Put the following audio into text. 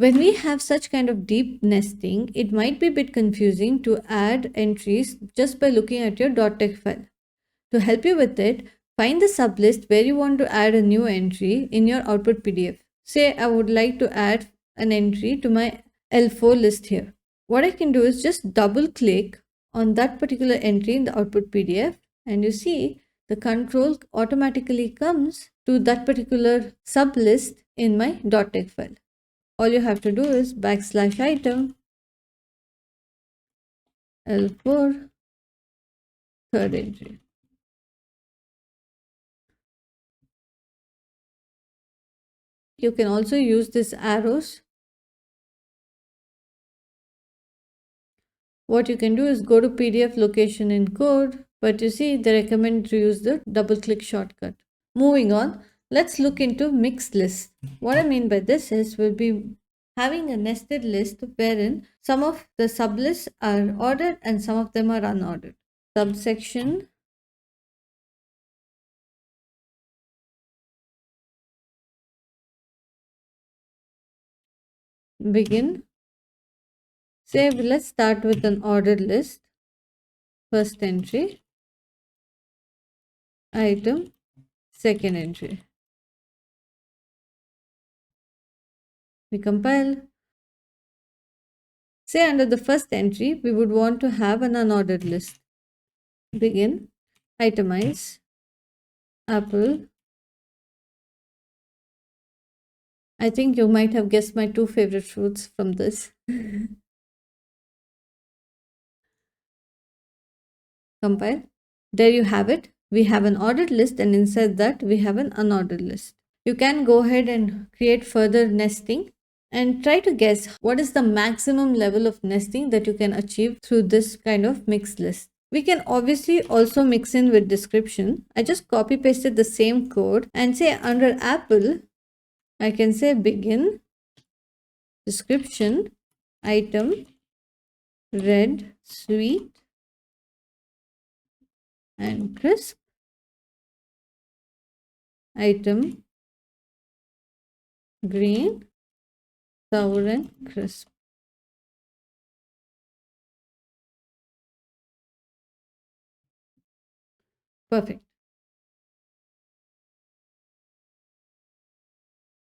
When we have such kind of deep nesting, it might be a bit confusing to add entries just by looking at your .text file. To help you with it, find the sublist where you want to add a new entry in your output PDF. Say I would like to add an entry to my L4 list here. What I can do is just double click on that particular entry in the output PDF, and you see the control automatically comes to that particular sublist in my .text file. All you have to do is \item L4 third entry. You can also use these arrows. What you can do is go to PDF location in code, but you see they recommend to use the double click shortcut. Moving on, let's look into mixed lists. What I mean by this is we'll be having a nested list wherein some of the sublists are ordered and some of them are unordered. Subsection begin. Say let's start with an ordered list. First entry, item, second entry. We compile. Say under the first entry, we would want to have an unordered list. Begin, itemize, apple. I think you might have guessed my two favorite fruits from this. Compile. There you have it. We have an ordered list, and inside that we have an unordered list. You can go ahead and create further nesting and try to guess what is the maximum level of nesting that you can achieve through this kind of mixed list. We can obviously also mix in with description. I just copy pasted the same code and say under apple, I can say begin, description, item, red, sweet, and crisp, item, green, sour, and crisp. Perfect.